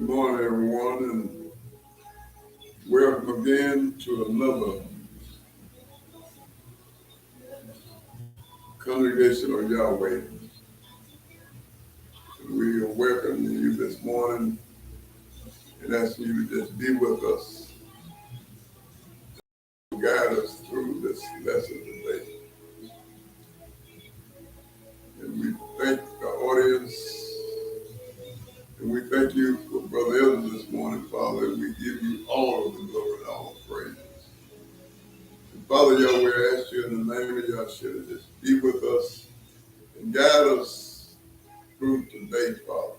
morning, everyone, and welcome again to another congregation of Yahweh. We are welcoming you this morning and asking you to just be with us, to guide us through this lesson today. And we thank the audience, and we thank you for Brother Elder this morning, Father, and we give you all of the glory and all the praise. Father Yahweh, I ask you in the name of Yahshua to just be with us and guide us through today, Father.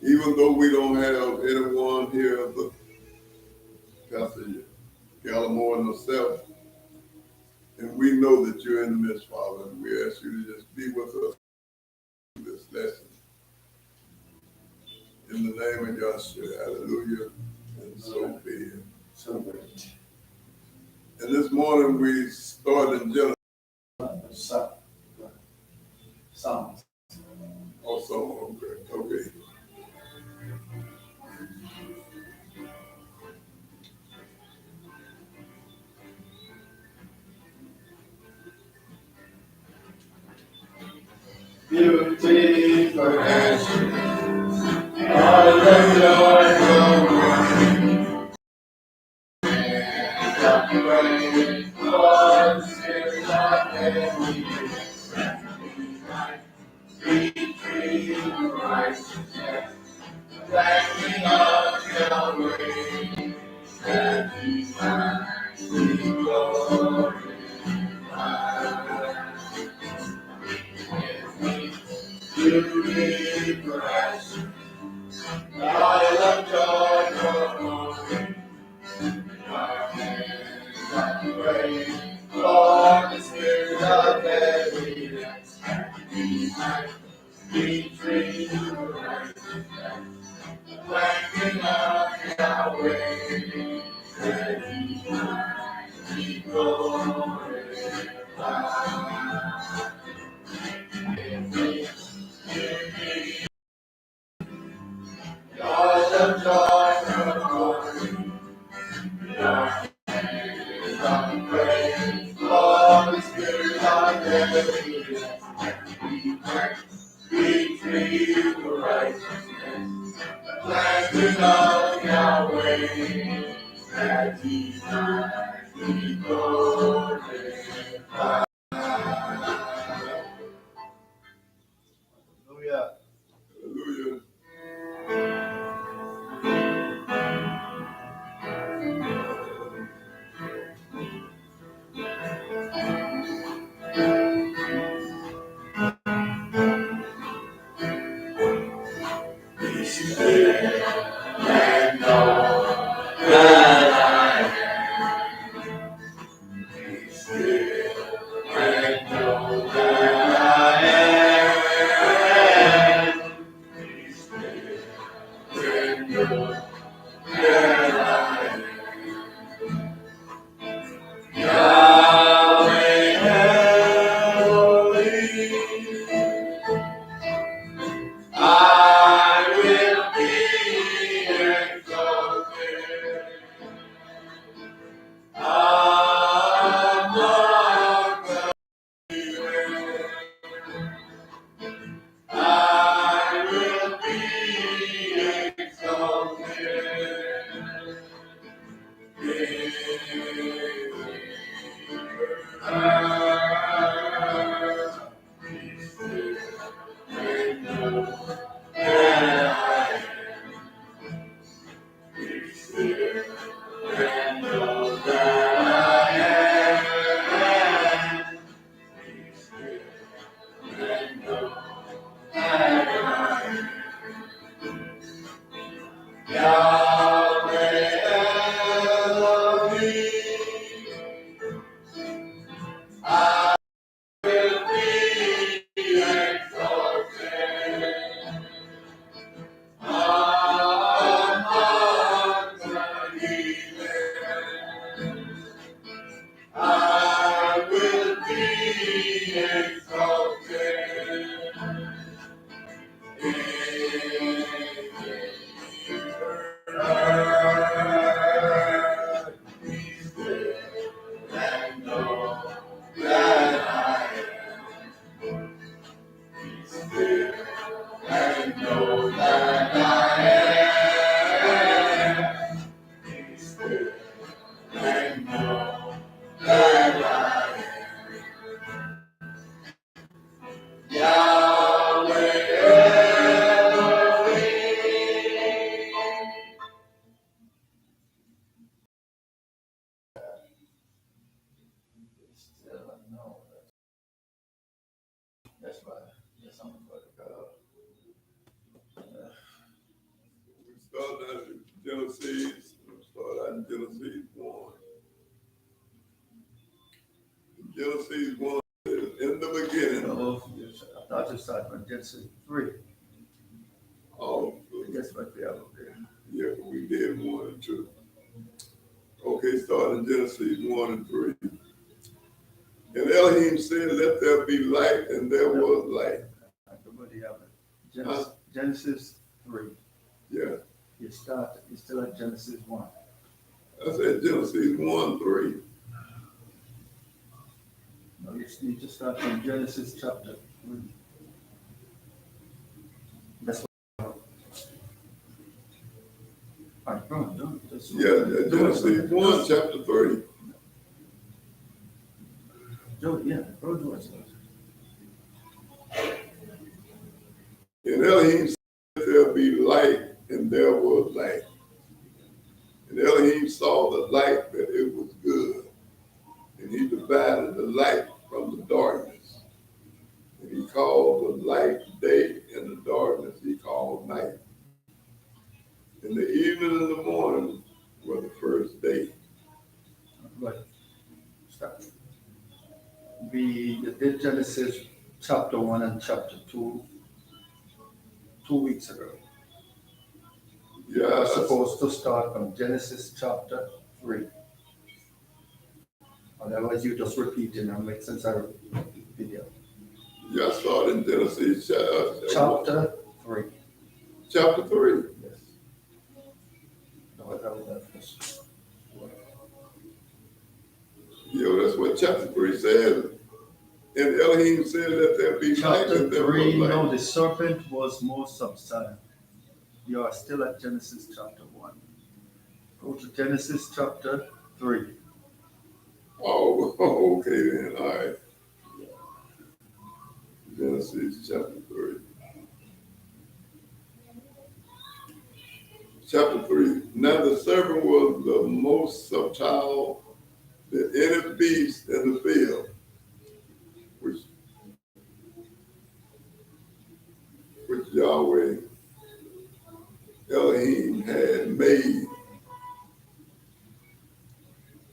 Even though we don't have anyone here but Pastor Gallimore and myself, and we know that you're in the midst, Father, and we ask you to just be with us in this lesson. In the name of Yahshua, hallelujah, and so be it. So great. And this morning we start in Genesis. Psalms. Also, okay. Beauty for ashes, all the Lord will praise, Lord, Spirit of heaven, victory, righteousness, blessing of Yahweh, that He might be glorified. Beauty for ashes, all of joy for glory, our hands are praise, Lord, the Spirit of heaviness, He might be free to righteousness, the blessing of Yahweh, that He might be glorified. God of joy from glory, our hands are praise, Lord, the Spirit of heaviness, we might be free to righteousness, the blessing of Yahweh, that He might be glorified. Hallelujah. Hallelujah. Be still and know that I am. Be still and know that I am. Be still and know that I am. Yahweh Elohim, I will be exalted among the heathen. I will be exalted in the earth. Be still and know that I am. Be still and know that I am. Be still and know that I am. Yahweh Elohim, I will be exalted among the heathen. start out in Genesis. Start out in Genesis 1. Genesis 1 is in the beginning. Oh, yes, I thought you started from Genesis 3. Oh, That's what we have up there. yeah, we did 1 and 2. Okay, start in Genesis 1 and 3. And Elohim said, "Let there be light," and there was light. Everybody have it. Genesis 3. Yeah, You still at Genesis 1. I said Genesis 1, 3. No, you need to start from Genesis chapter 3. That's what. All right, go on, do it. Yeah, Genesis 1, chapter 3. Yeah, go do it. And Elohim said, "Let there be light," and there was light. And Elohim saw the light that it was good. And he divided the light from the darkness. And he called the light day, and the darkness he called night. And the evening and the morning were the first day. But stop. We did Genesis chapter 1 and chapter 2 2 weeks ago. Yeah, We're supposed to start from Genesis chapter 3. Otherwise, you just repeating and make sense of the video. yeah, I started in Genesis Chapter 3. chapter 3. Yes. No, that was that first. Yeah, that's what chapter 3 says. And Elohim said, "Let there be light," Chapter and there 3, was no, light. the serpent was more subservient. You are still at Genesis chapter 1. Go to Genesis chapter 3. Oh, okay then. All right. Genesis chapter 3. Chapter 3. Now the serpent was the most subtle than any beast in the field, which Yahweh Elohim had made.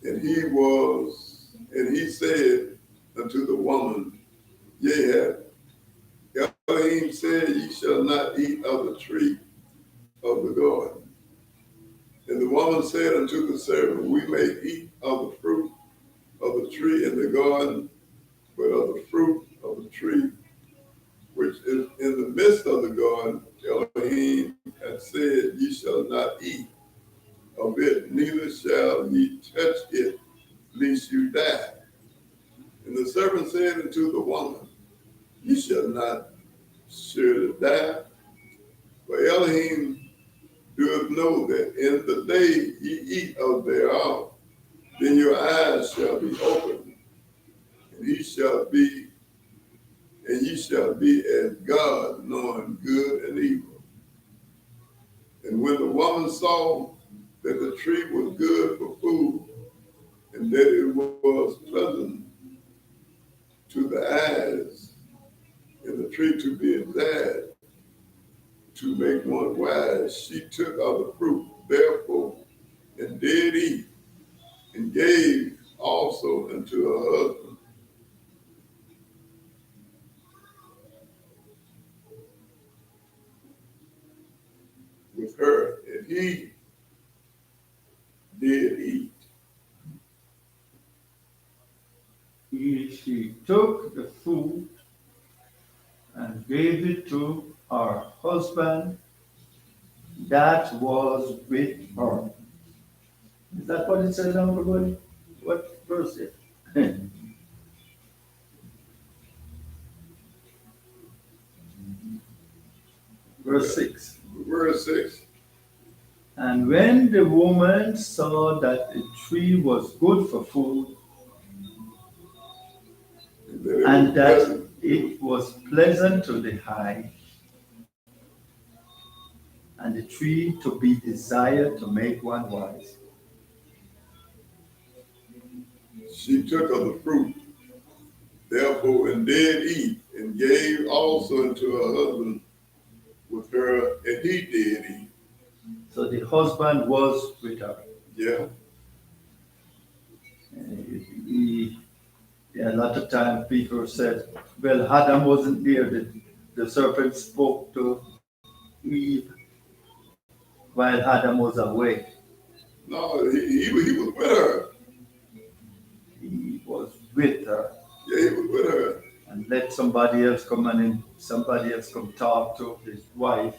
And he said unto the woman, "Yea, Elohim said, Ye shall not eat of the tree of the garden." And the woman said unto the serpent, "We may eat of the fruit of the tree in the garden, but of the fruit of the tree which is in the midst of the garden, Elohim hath said, Ye shall not eat of it, neither shall ye touch it, lest you die." And the serpent said unto the woman, "Ye shall not surely die, for Elohim doeth know that in the day ye eat of thereof, then your eyes shall be opened, and ye shall be as God, knowing good and evil." And when the woman saw that the tree was good for food, and that it was pleasant to the eyes, and the tree to be desired to make one wise, she took of the fruit, therefore, and did eat, and gave also unto her husband. With her, and he did eat. She took the food and gave it to her husband that was with her. Is that what it says, everybody? What verse is it? Verse 6. Verse 6. And when the woman saw that the tree was good for food, and that it was pleasant to the eye, and the tree to be desired to make one wise, she took of the fruit, therefore, and did eat, and gave also unto her husband with her, and he did eat. So the husband was with her. Yeah. He, a lot of time people said, well, Adam wasn't there. The serpent spoke to Eve while Adam was away. No, he was with her. He was with her. Yeah, he was with her. And let somebody else come and somebody else come talk to his wife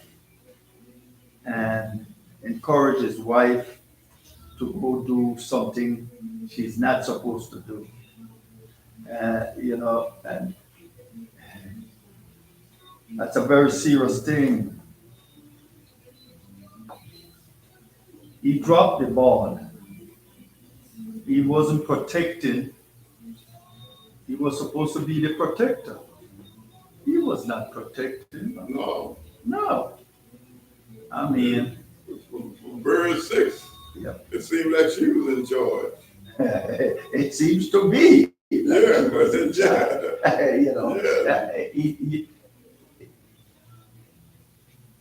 and encourage his wife to go do something she's not supposed to do. And that's a very serious thing. He dropped the ball. He wasn't protecting. He was supposed to be the protector. He was not protecting. No. No. I mean, From verse 6, yep. it seemed like she was in charge. It seems to be. Yeah, was in charge. Yeah.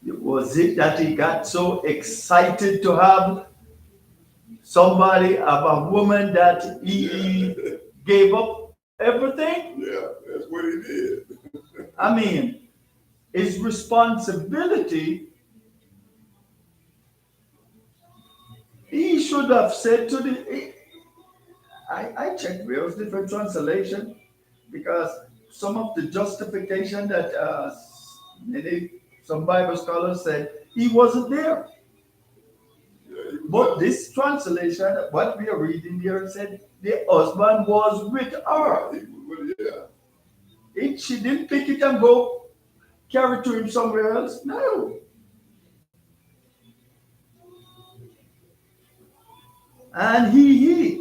Was it that he got so excited to have somebody, of a woman that he gave up everything? Yeah, that's what he did. I mean, his responsibility, he should have said to the, I checked various different translation because some of the justification that some Bible scholars said he wasn't there. Yeah, But this translation, what we are reading here, said the husband was with her. She didn't pick it and go carry it to him somewhere else. No. And he hid.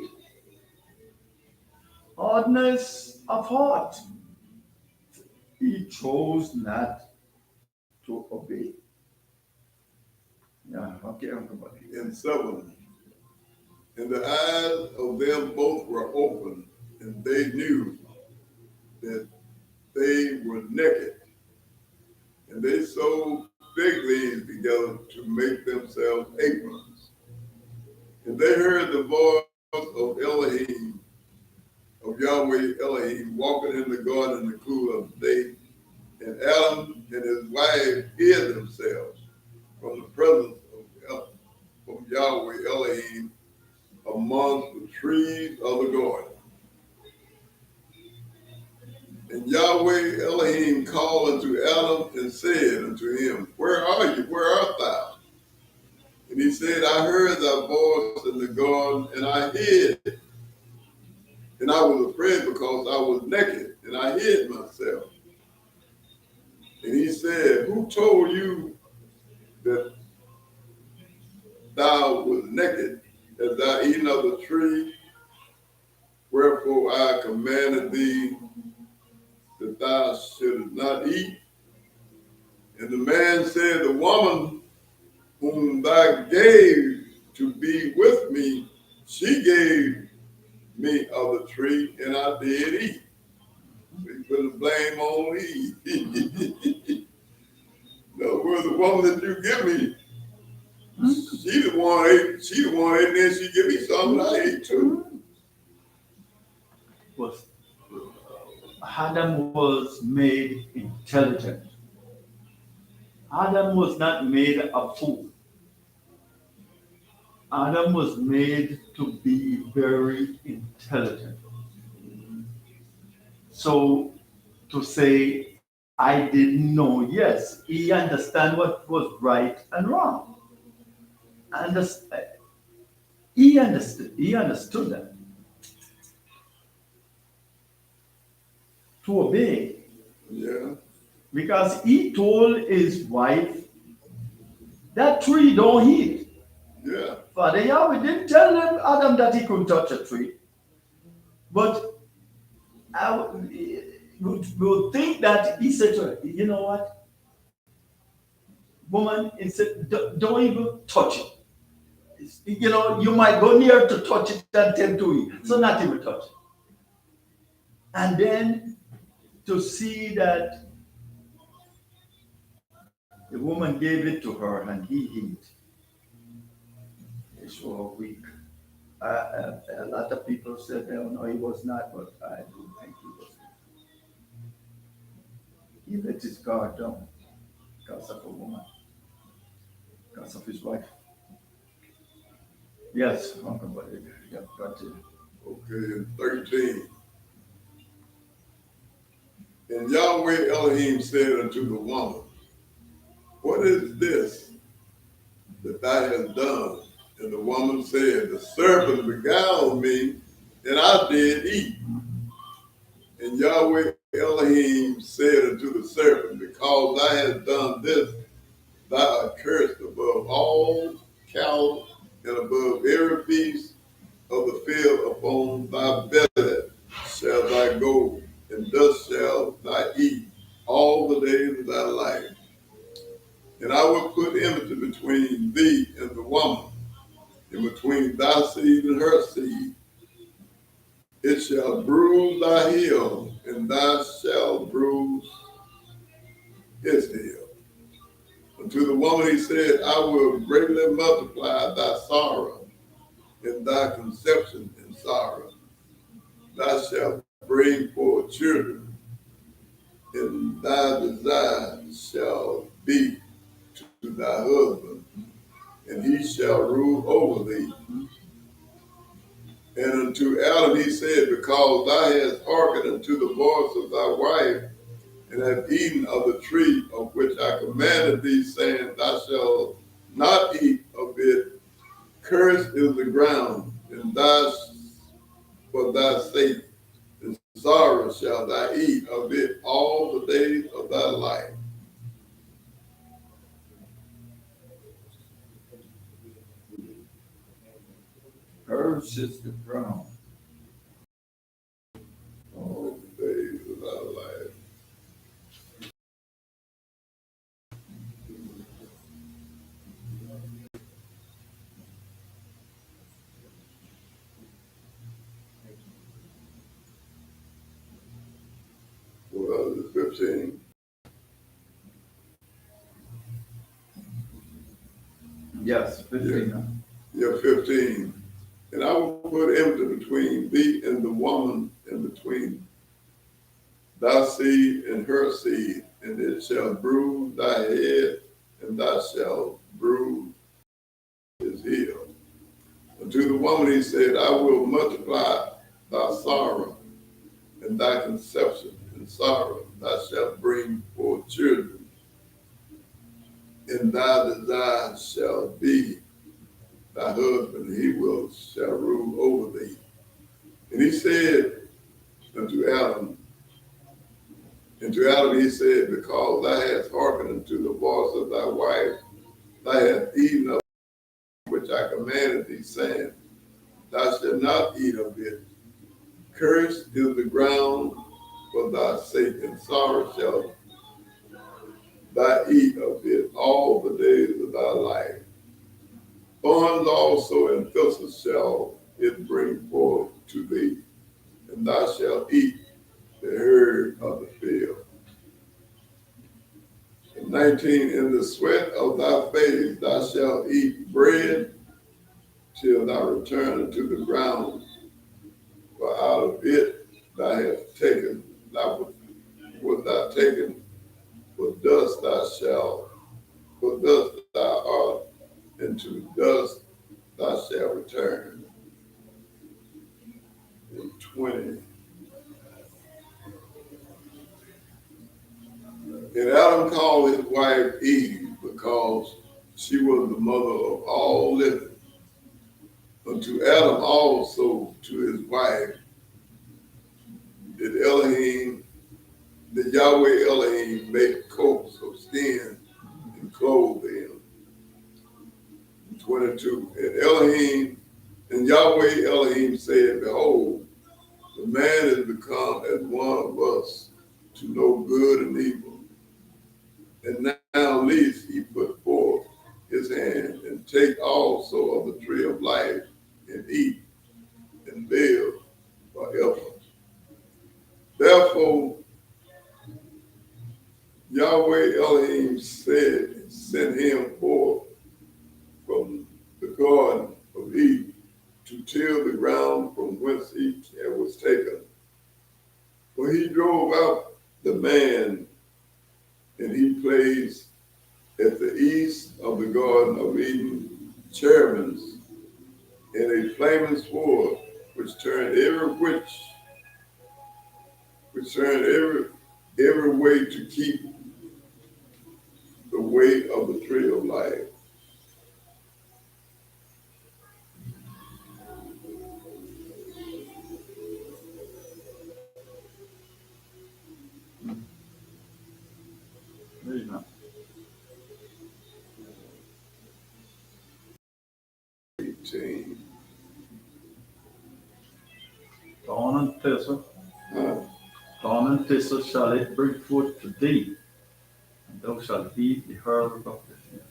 Hardness of heart. He chose not to obey. Yeah, okay, everybody. And 7. And the eyes of them both were open, and they knew that they were naked. And they sewed fig leaves together to make themselves aprons. And they heard the voice of Elohim, of Yahweh Elohim, walking in the garden in the cool of the day. And Adam and his wife hid themselves from the presence of Yahweh Elohim among the trees of the garden. And Yahweh Elohim called unto Adam and said unto him, Where are you? Where art thou? And he said, I heard thy voice in the garden, and I hid. And I was afraid because I was naked, and I hid myself. And he said, Who told you that thou was naked, that thou eaten of the tree? Wherefore I commanded thee that thou shouldest not eat. And the man said, The woman whom thou gave to be with me, she gave me of the tree, and I did eat. So he put the blame on Eve. No, where's the woman that you give me? She the one ate, and then she give me something I ate too. Adam was made intelligent. Adam was not made a fool. Adam was made to be very intelligent. So to say, I didn't know, yes, he understand what was right and wrong. He understood that. To obey. Yeah. Because he told his wife, that tree don't eat. Yeah. Father Yahweh didn't tell Adam that he couldn't touch a tree. But I would think that he said to her, you know what? Woman, he said, don't even touch it. You might go near to touch it and tend to eat. So not even touch it. And then to see that the woman gave it to her and he ate. so weak. A lot of people said, oh, no, he was not, but I do think he was. He let his guard down because of a woman, because of his wife. Yes, Uncle Buddy, yeah, got to. Okay, and 13. And Yahweh Elohim said unto the woman, what is this that thou hast done? And the woman said, the serpent beguiled me, and I did eat. And Yahweh Elohim said unto the serpent, because thou hast done this, thou art cursed above all cattle and above every beast of the field. Upon thy belly shall thou go, and dust shall thou eat all the days of thy life. And I will put enmity between thee and the woman, and between thy seed and her seed. It shall bruise thy heel, and thou shalt bruise his heel. Unto the woman he said, I will greatly multiply thy sorrow, and thy conception in sorrow. Thou shalt bring forth children, and thy desire shall be to thy husband, and he shall rule over thee. And unto Adam he said, because thou hast hearkened unto the voice of thy wife, and have eaten of the tree of which I commanded thee, saying, thou shalt not eat of it, cursed is the ground, and thou for thy sake, and sorrow shalt thou eat of it all the days of thy life. Hers is the ground. All the days of thy life. Well, the 15. Yes, 15. Yeah, 15. And I will put enmity between thee and the woman, and between thy seed and her seed, and it shall bruise thy head, and thou shalt bruise his heel. Unto the woman he said, I will multiply thy sorrow, and thy conception in sorrow. Thou shalt bring forth children, and thy desire shall be thy husband, shall rule over thee. And he said unto Adam, he said, because thou hast hearkened unto the voice of thy wife, thou hast eaten of which I commanded thee, saying, thou shalt not eat of it. Cursed is the ground for thy sake, and sorrow shall thou eat of it all the days of thy life. Thorns also and thistles shall it bring forth to thee, and thou shalt eat the herb of the field. And 19, in the sweat of thy face thou shalt eat bread till thou return unto the ground, for out of it thou hast taken, thou taken, for dust thou shalt, for dust thou art, and to dust thou shalt return. In 20. And Adam called his wife Eve, because she was the mother of all living. Unto Adam also, to his wife, did Yahweh Elohim make coats of skin and clothe them. 22. And Yahweh Elohim said, behold, the man is become as one of us, to know good and evil. And now lest he put forth his hand and take also of the tree of life and eat and live forever. Therefore, Yahweh Elohim sent him forth from the Garden of cherubims, and a flaming sword, which turned every way to keep the way of the tree of life. Amen. 18. Thorn and thistle, Huh? thorn and thistle shall it bring forth to thee, and thou shalt eat the herb of the field.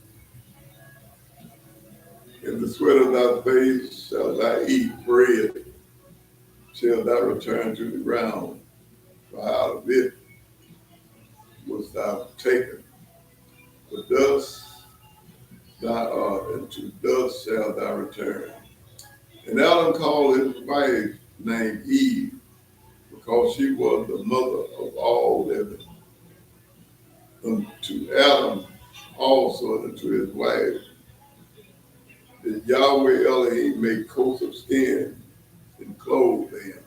In the sweat of thy face shall thou eat bread, till thou return to the ground, for out of it was thou taken. For dust thou art, and to dust shalt thou return. And Adam called his wife named Eve, because she was the mother of all living. Unto Adam also and to his wife did Yahweh Elohim make coats of skin and clothe them.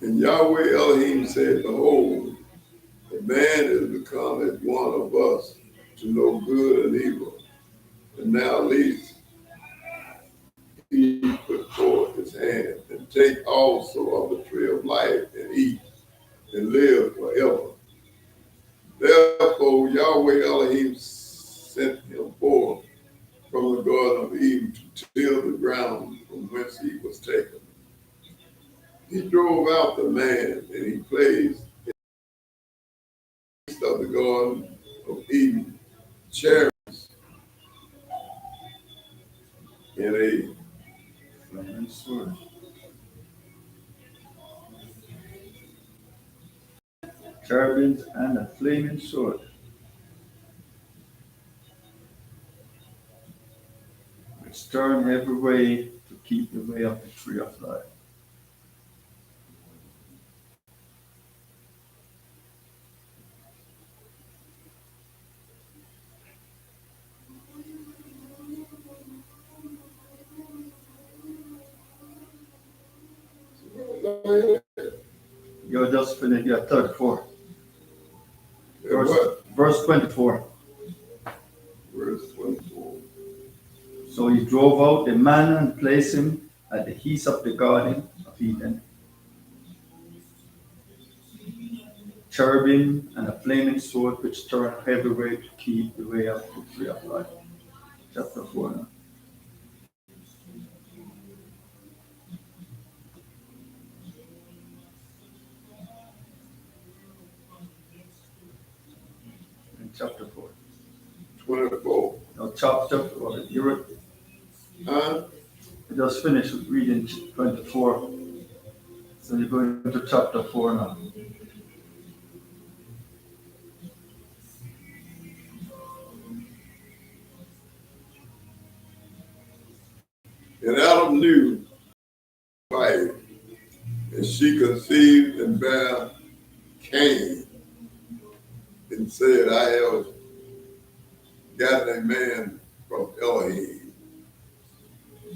And Yahweh Elohim said, Behold, the man is become as one of us to know good and evil. And now lest he put forth his hand and take also of the tree of life and eat and live forever. Therefore Yahweh Elohim sent him forth from the Garden of Eden to till the ground from whence he was taken. He drove out the man, and he placed in the midst of the Garden of Eden cherubs and a Flaming sword. Cherubims and a flaming sword, which turn every way to keep the way of the tree of life. You just finished your 34. Verse 24. Verse 24. So he drove out the man and placed him at the east of the Garden of Eden. Cherubim and a flaming sword which turned every way to keep the way of the tree of life. Chapter 4 now. In chapter 4. 24. No, chapter 4. You Huh? just finished reading 24. So you're going to chapter 4 now. And Adam knew his wife, and she conceived and bare Cain, and said, I have gotten a man from Elohim.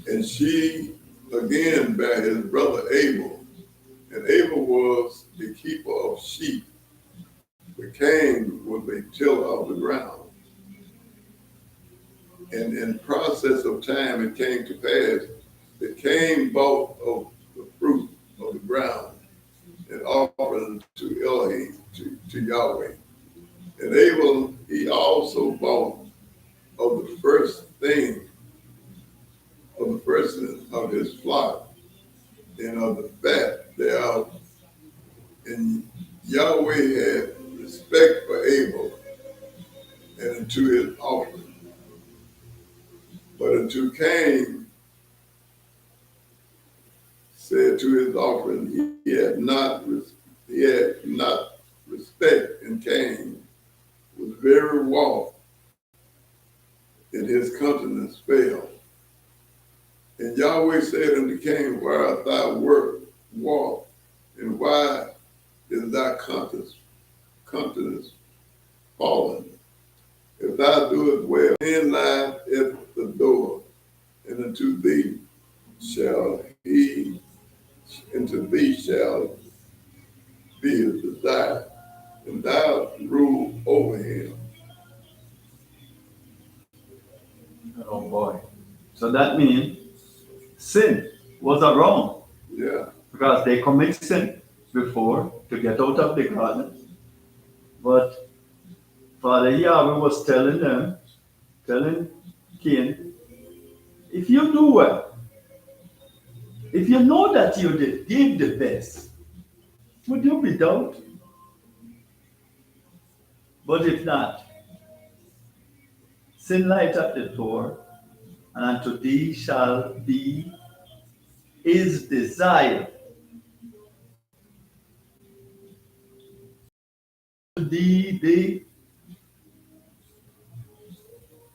And she again bare his brother Abel, and Abel was the keeper of sheep, but Cain was a tiller of the ground. And in process of time, it came to pass that Cain bought of the fruit of the ground and offered to Elohim, to Yahweh. And Abel, he also bought of the first thing, of the first of his flock, and of the fat thereof. And Yahweh had respect for Abel and unto his offering. But unto Cain said to his offering, he had not respect, and Cain was very wroth, and his countenance fell. And Yahweh said unto Cain, why art thou wroth, and why is thy countenance fallen? if thou doest well, in lieth at the door, and unto thee shall he, into thee shall be his desire, and thou rule over him. Oh boy. So that means sin was around Yeah, because they commit sin before to get out of the garden. But Father Yahweh was telling Cain, if you do well, if you know that you did give the best, would you be doubt? But if not, sin light at the door, and unto thee shall be his desire.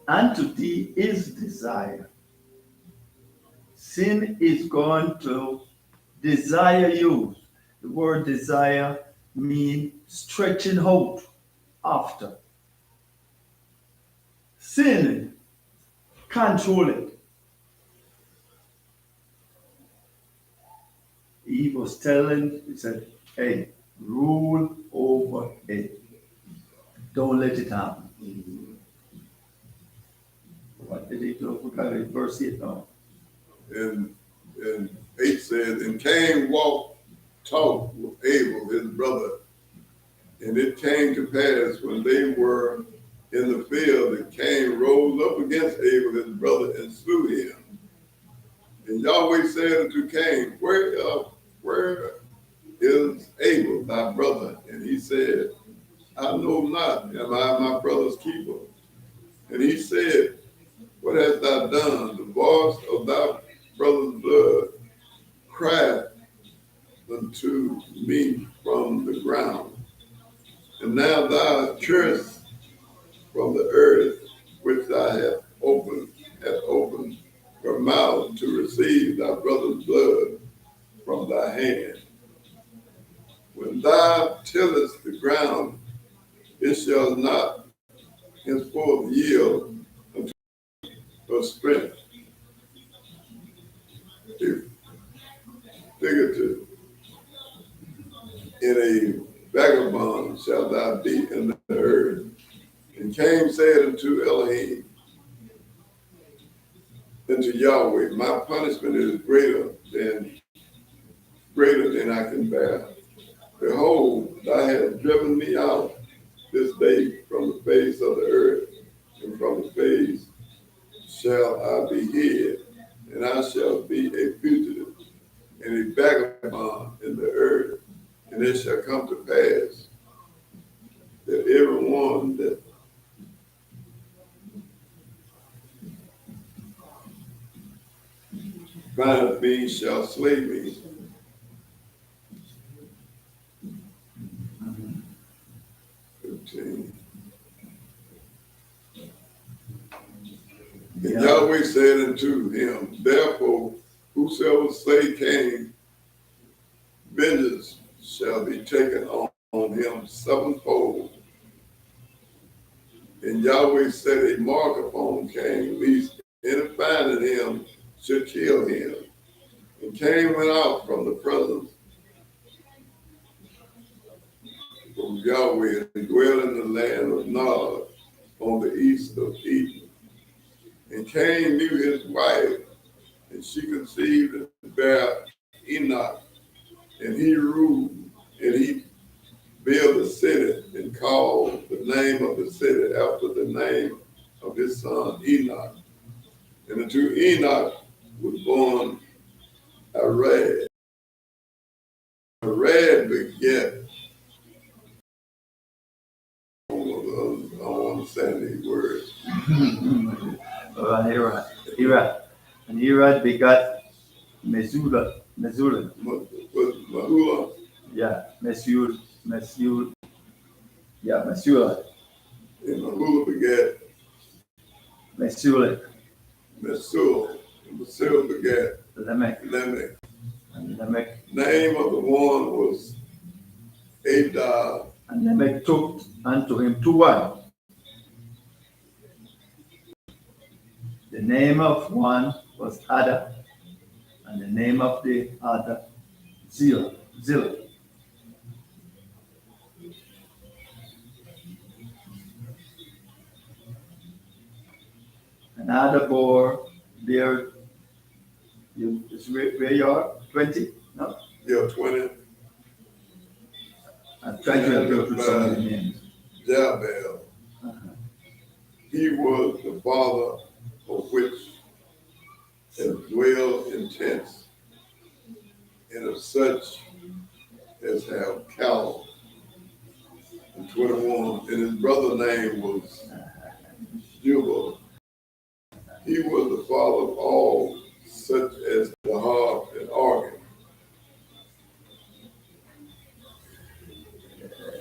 Unto thee is desire. Sin is going to desire you. The word desire means stretching out after. Sin, control it. He was telling, he said, hey, rule over it. Don't let it happen. What did he do? We got it, verse 8 now. and 8 says, and Cain talked with Abel, his brother. And it came to pass when they were in the field that Cain rose up against Abel, his brother, and slew him. And Yahweh said unto Cain, where is Abel, thy brother? And he said, I know not, am I my brother's keeper? And he said, what hast thou done? The voice of thy brother's blood cried unto me from the ground. And now thou curest from the earth, which thou hast opened your mouth to receive thy brother's blood from thy hand. When thou tillest the ground, it shall not henceforth yield unto her strength. Figurative. In a vagabond shalt thou be in the earth. And Cain said unto Elohim, unto Yahweh, my punishment is greater than I can bear. Behold, thou hast driven me out this day from the face of the earth, and from the face shall I be hid, and I shall be a fugitive and a vagabond in the earth. And it shall come to pass that everyone that findeth me shall slay me. And Yahweh said unto him, therefore, whosoever slay Cain, vengeance shall be taken on him sevenfold. And Yahweh set a mark upon Cain, lest any finding him should kill him. And Cain went out from the presence of Yahweh and dwelt in the land of Nod on the east of Eden. And Cain knew his wife, and she conceived and bare Enoch. And he ruled, and he built a city and called the name of the city after the name of his son Enoch. And unto Enoch was born Arad. Arad beget. I don't understand these words. Irad. And Irad begot Mesula. Mahula. Yeah, Mesula. Yeah, Mesula. And Mahula begat Mesula. Mesul. And Mesul begat Lamech. Lamech. And Lamech. Name of the one was Adar. And Lamech took unto him 2 wives. The name of one was Ada, and the name of the other Zillah. And Ada bore their, where you are, 20? No? Yeah, 20. I'm trying to go through some of the names. Jabal. He was the father of which has dwelled in tents, and of such as have cattle. And 21. And his brother's name was Jubal. He was the father of all such as the harp and organ.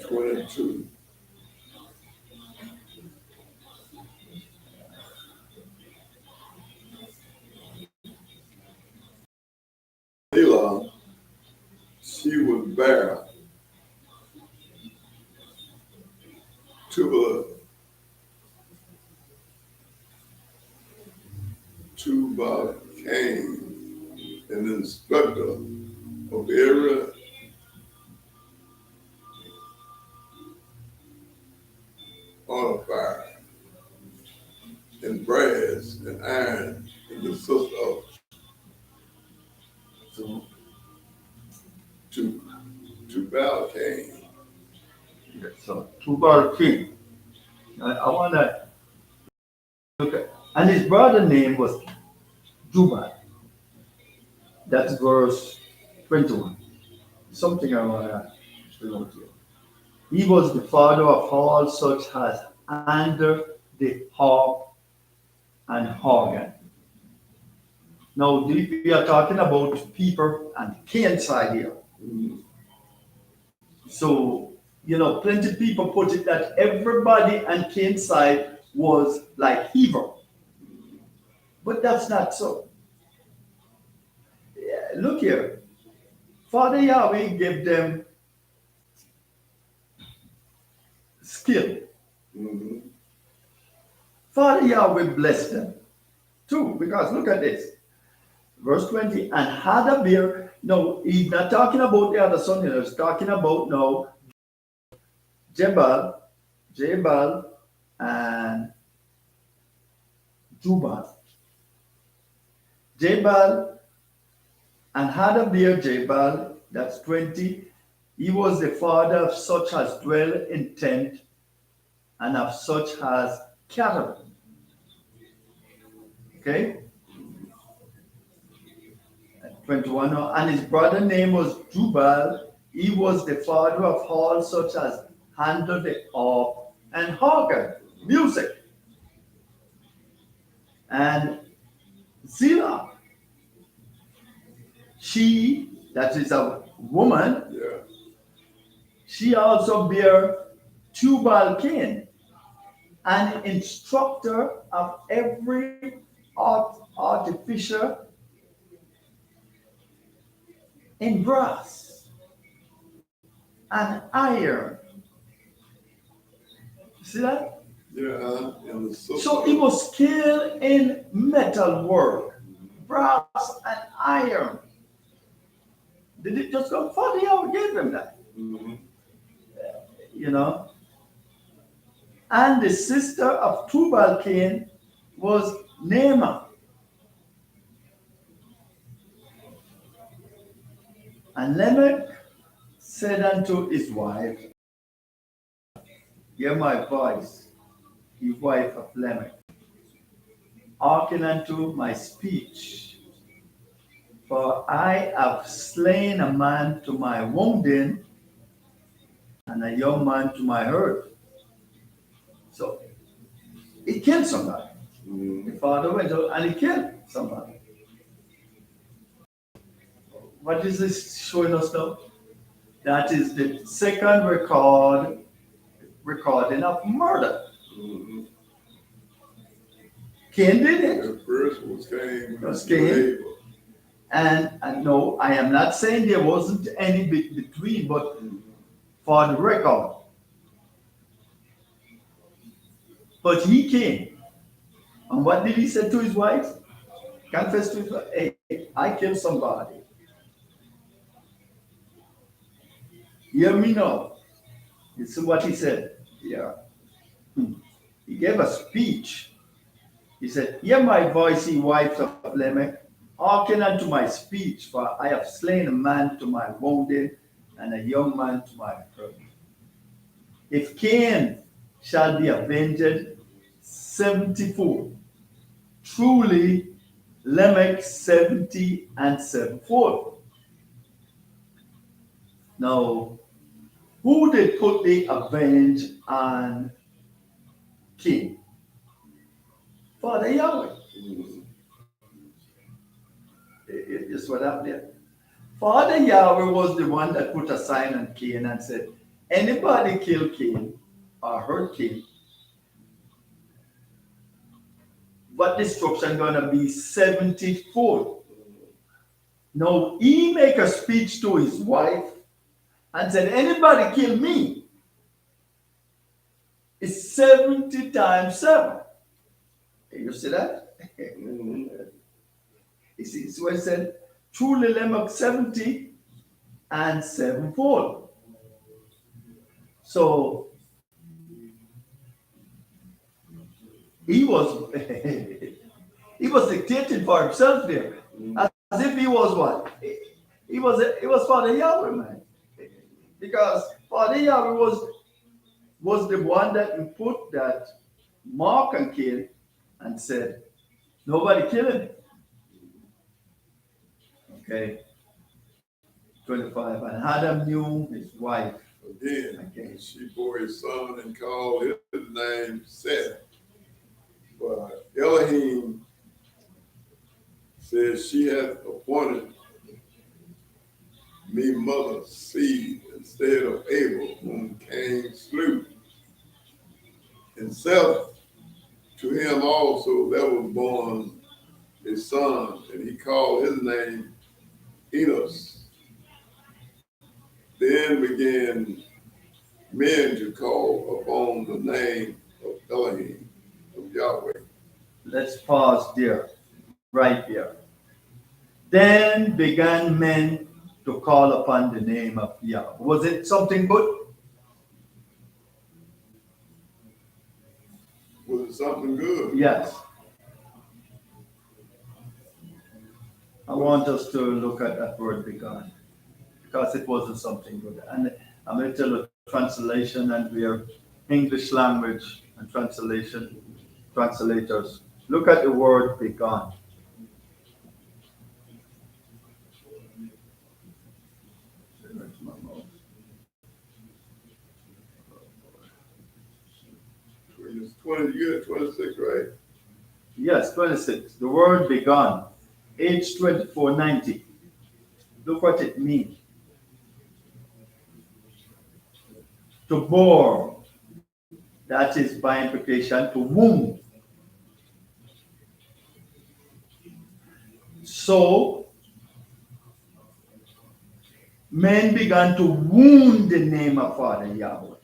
22. Elah, she was bare. Tubal Cain, an instructor of every artificer, and brass and iron, and the sister of Tubal Cain. Yeah, so Tubal Cain. I want to look at, and his brother name was Jubal. That's verse 21. Something I want to note here. He was the father of all such as under the harp and organ. Now, we are talking about people and Cain side here. So, plenty of people put it that everybody on Cain's side was like Heber. But that's not so. Yeah, look here. Father Yahweh gave them skill. Father Yahweh blessed them too, because look at this. Verse 20, and had a bear. No, he's not talking about the other son, he's talking about now Jebal, and Jubal. Jebal and had a bear Jebal, that's 20. He was the father of such as dwell in tent and of such as cattle. Okay? 21. And his brother name was Jubal. He was the father of all such as handle the harp and organ, music. And Zillah, she, that is a woman, Yeah. she also bare Tubal Cain, an instructor of every artificer in brass and iron. See that? Yeah, and the sister. So he was skilled in metal work, brass and iron. Did it just go? Father Yahweh gave him that. And the sister of Tubal Cain was Naamah. And Lamech said unto his wife, hear my voice, ye wife of Lamech. Hearken unto my speech, for I have slain a man to my wounding, and a young man to my hurt. So he killed somebody. The father went out and he killed somebody. What is this showing us now? That is the second recording of murder. Cain did it. The first was Cain. Was Cain. And no, I am not saying there wasn't any between, but for the record. But he came. And what did he say to his wife? Confess to his wife, hey, I killed somebody. Hear me now. You see what he said? Yeah. He gave a speech. He said, hear my voice, ye wives of Lamech, hearken unto my speech, for I have slain a man to my wounding, and a young man to my hurt. If Cain shall be avenged 70-fold, truly Lamech 70 and 7-fold. Now, who did put the avenge on Cain? Father Yahweh. Is what happened there. Father Yahweh was the one that put a sign on Cain and said, anybody kill Cain or hurt Cain, what destruction gonna be 70-fold. Now he make a speech to his wife and said, anybody kill me, it's 70 times 7. You see that? You see, so he said, truly Lamech 70 and 7-fold. So he was he was dictating for himself there. As if he was what? He was Father Yahweh, man. Because Father Yahweh was the one that put that mark on Cain and said, nobody kill him. Okay. 25. And Adam knew his wife. Again, she bore his son and called his name Seth. But Elohim says she hath appointed me mother's seed instead of Abel, whom Cain slew. And Seth, to him also there was born a son, and he called his name Enos. Then began men to call upon the name of Elohim, of Yahweh. Let's pause there, right there. Then began men to call upon the name of Yahweh. Was it something good? Was it something good? Yes. I want us to look at that word begun, because it wasn't something good. And I'm going to tell you translation, and we are English language and translators. Look at the word begun. It's 20, you got 26, right? Yes, 26. The word begun, H2490. Look what it means. To bore, that is by implication to wound. So, men began to wound the name of Father Yahweh.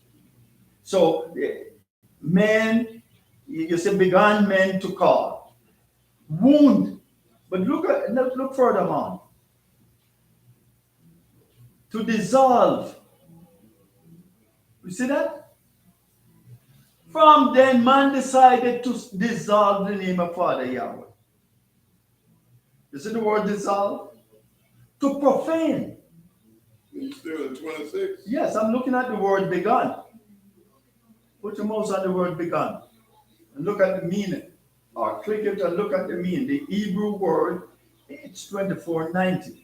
So, men, you say, began men to call. Wound. But look further on. To dissolve. You see that? From then, man decided to dissolve the name of Father Yahweh. You see the word dissolve? To profane. You still in 26? Yes, I'm looking at the word begun. Put your mouse on the word begun. And look at the meaning. Or click it and look at the meaning. The Hebrew word, it's 2490.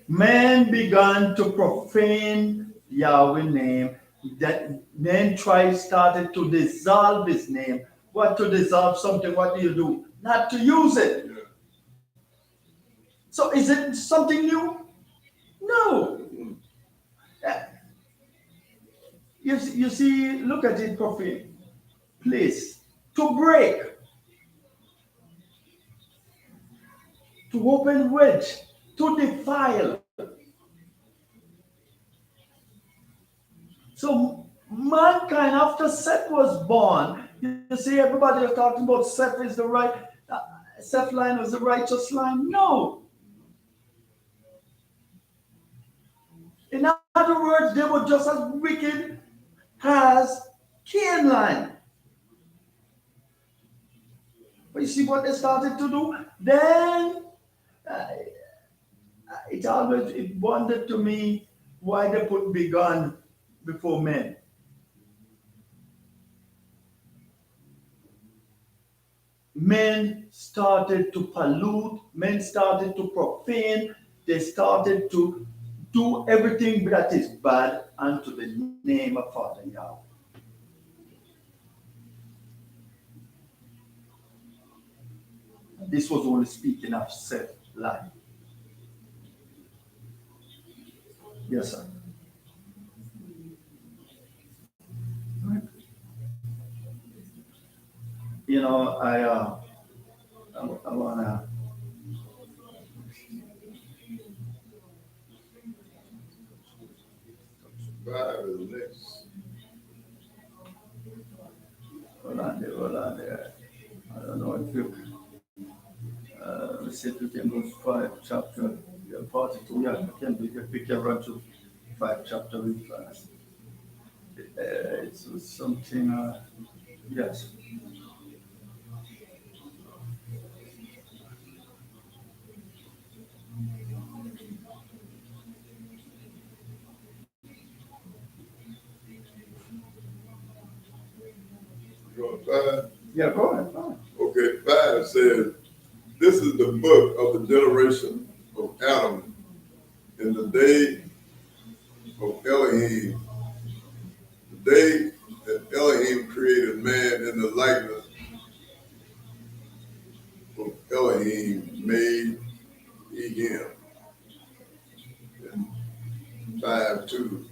Man began to profane Yahweh's name. That then started to dissolve his name. What to dissolve something? What do? Not to use it. Yeah. So is it something new? No. You see, look at it, profane. Place. To break. To open wedge. To defile. So mankind after Seth was born, you see, everybody is talking about Seth is the right, Seth line was the righteous line. No. In other words, they were just as wicked as Cain line. But you see what they started to do? Then uh, it wondered to me why they put begun before men. Men started to pollute, men started to profane, they started to do everything that is bad unto the name of Father Yahweh. This was only speaking of Seth line. Yes, sir. You know, I wanna. Five is next. Hold on there. I don't know if you. We said we can go to 5 chapter, 42. Yeah, we can pick a run to 5 chapter real fast. It's something. Yes. You want five? Yeah, go ahead. Go ahead. Okay, five says, this is the book of the generation of Adam in the day of Elohim, the day that Elohim created man in the likeness of Elohim made he him. And 5:2,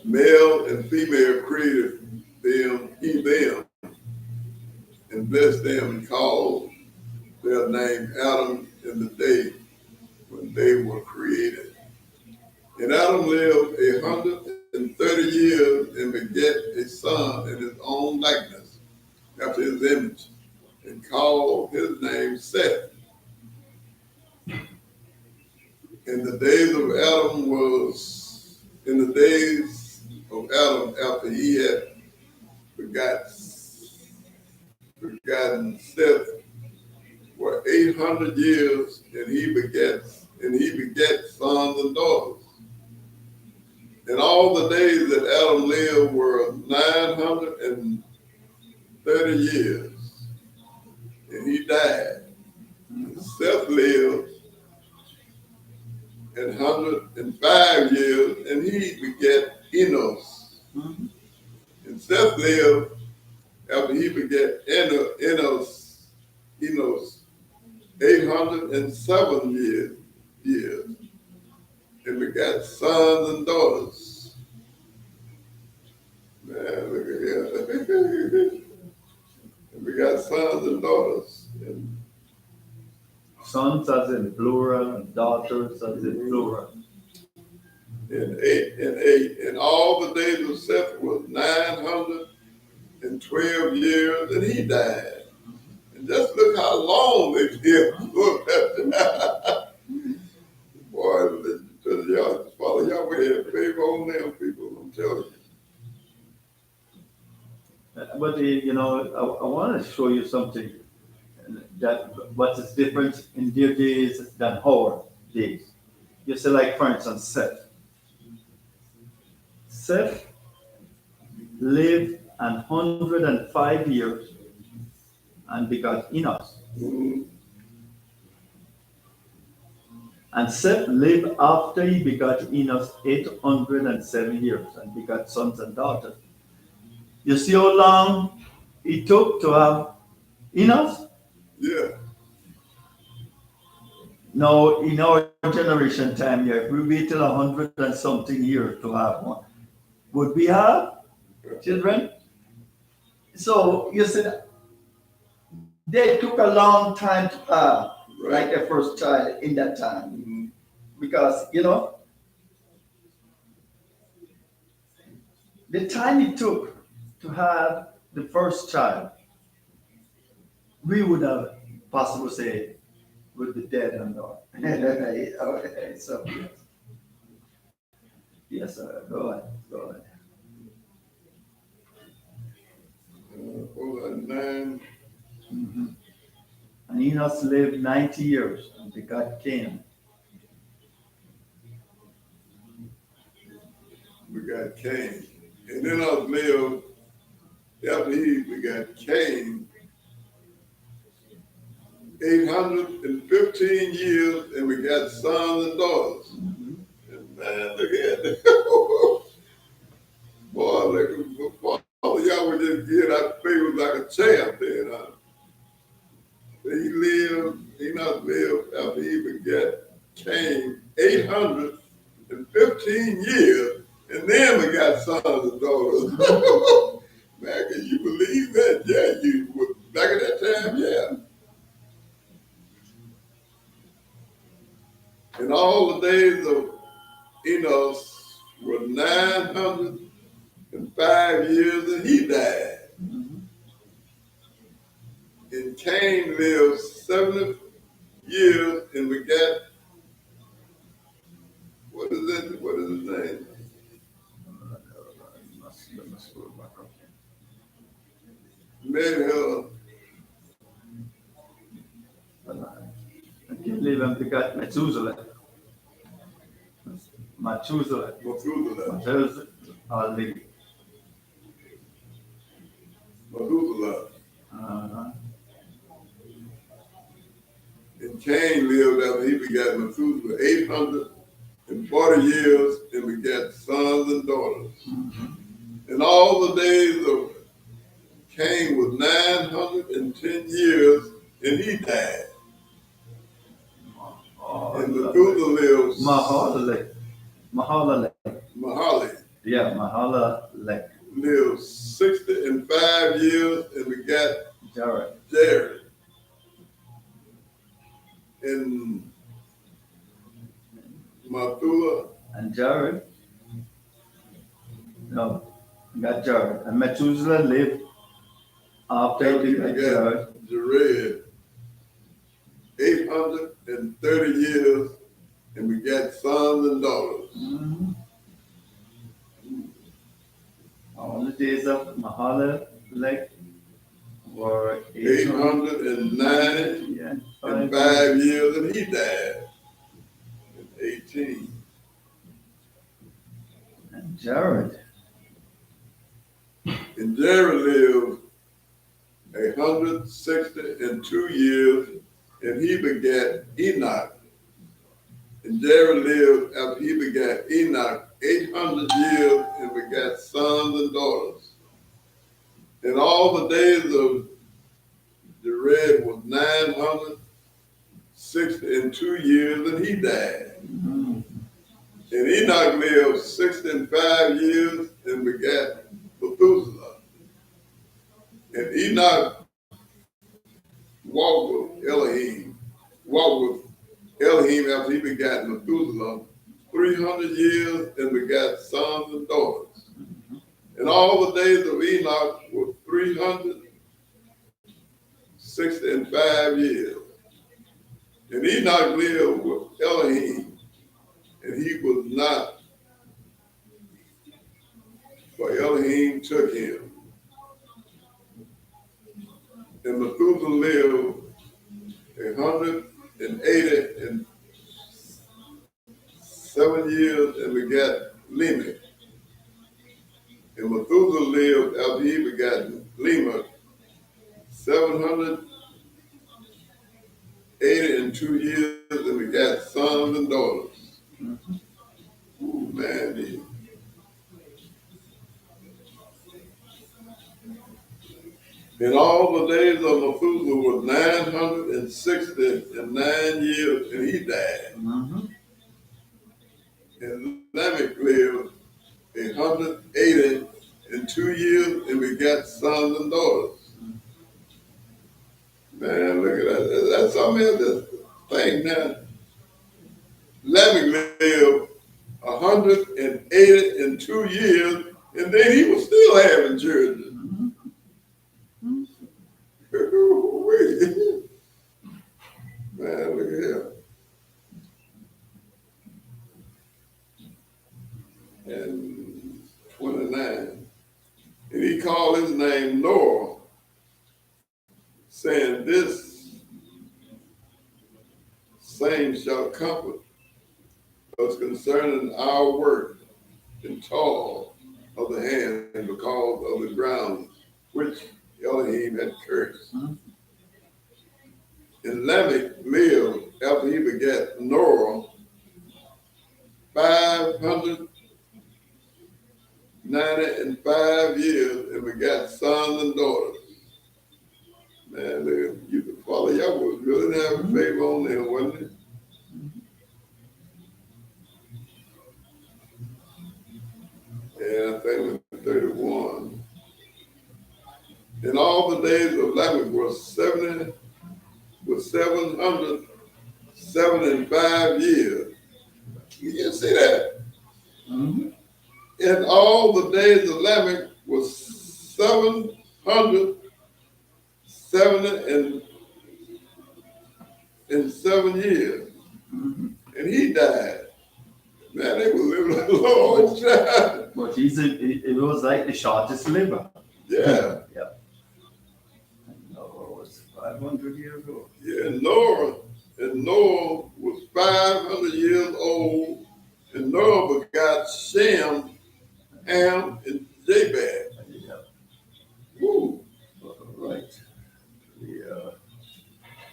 male and female created them, and blessed them and called their name Adam in the day when they were created. And Adam lived 130 years and begat a son in his own likeness, after his image, and called his name Seth. In the days of Adam after he had begotten Seth were 800 years, and he begat sons and daughters. And all the days that Adam lived were 930 years, and he died. And Seth lived 105 years, and he begat Enos. Mm-hmm. And Seth lived after he begat Enos 807 years, and begat sons and daughters. Man, look at here. And begat sons and daughters. And Sons as in plural, and daughters as in plural. and all the days of Seth was 912 years, and he died. And just look how long they lived. Look at that. Boy, y'all, Father Yahweh had favor on them people, I'm telling you. But you know, I want to show you something that what is different in their days than our days. You see, like for instance, Seth. Seth lived 105 years and begot Enos. Mm-hmm. And Seth lived after he begot Enos 807 years and begot sons and daughters. You see how long it took to have Enos? Yeah. Now, in our generation time here, if we wait till 100 and something years to have one, would we have children? So, you see, they took a long time to have like their first child in that time. Mm-hmm. Because, you know, the time it took to have the first child, we would have possibly say would be dead and gone. Okay, so yes, sir. Go ahead. Go ahead. What was that, 9? Mm-hmm. And Enos lived 90 years and begot Cain. We got Cain. And then us lived, after he begot Cain, 815 years, and we got sons and daughters. Mm-hmm. And man, look at it. Boy, look, all of y'all would just get out favor like a champ then, huh? He not lived after he begat Cain 815 years, and then we got sons and daughters. Man, can you believe that? Yeah, you back at that time, yeah. And all the days of Enos were 905 years, and he died. Mm-hmm. And Cain lived 70 years, and we got, what is that? What is his name? Let's go back up. Made And Cain lived and begot Methuselah. Methuselah. Methuselah. Methuselah. Uh-huh. And Cain lived after he begat Methuselah 840 years, and begat sons and daughters. Mm-hmm. And all the days of Cain was 910 years, and he died. And Methuselah lived Mahalalel. Yeah, Mahalalel. Lived 65 years, and begat Jared. And Methuselah. And Jared. No, got Jared. And Methuselah lived after he got Jared. 830 years, and we got sons and daughters. Mm-hmm. All the days of Mahalalel were 890 and 5 years, and he died in 18. And Jared. And Jared lived 162 years, and he begat Enoch. And Jared lived after he begat Enoch 800 years, and begat sons and daughters. And all the days of Jared was 962 years, and he died. Mm-hmm. And Enoch lived 65 years, and begat Methuselah. And Enoch walked with Elohim after he begat Methuselah 300 years, and begat sons and daughters. Mm-hmm. And all the days of Enoch were 365 years. And Enoch lived with Elohim, and he was not, for Elohim took him. And Methuselah lived 187 years, and begat Lamech. And Methuselah lived after he begat Lamech 782 years, and begat sons and daughters. Mm-hmm. Ooh, man. And all the days of Methuselah were 969 years, and he died. Mm-hmm. And Lamech lived 182 years, and begat sons and daughters. Man, look at that. That's something else, this thing now. Lamech lived 182 years, And then he was still having children. Mhm. Wait. Man, look at him. And 29. And he called his name Noah, saying, this same shall comfort us concerning our work and toil of the hand because of the ground which Elohim had cursed. Mhm. And Lamech lived after he begat Noah 595 years and begat sons and daughters. Man, you the Father Yahweh was really having favor on them, wasn't it? And I think in 31. And all the days of Lamech were 775 years. You can see that. Mhm. And all the days of Lamech was 777 years. Mhm. And he died. Man, they were living a long time. But it was like the shortest liver. Yeah. Yeah. Noah was 500 years old. Yeah, Noah was 500 years old, and Noah begot Shem, Ham, and Japheth. Yeah. Woo. Right. Yeah.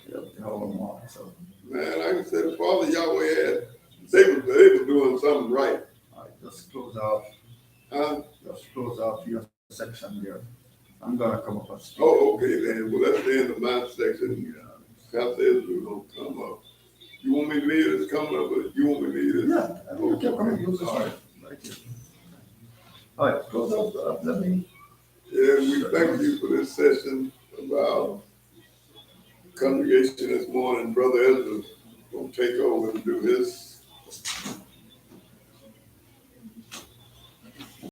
Yeah. The whole month. So Man, like I said, the Father Yahweh had, they were doing something right. I just close out. Huh? Just close out your section there. I'm gonna come up and speak. Oh, okay then. Well, that's the end of my section. Yeah. Pastor Ezra gonna come up. You want me to leave this coming up, or you want me to leave this? Yeah. I mean, okay, come and use this All one. right. Right here. All right. Close out. Let me. Yeah, we thank you for this session about congregation this morning. Brother Ezra gonna take over and do his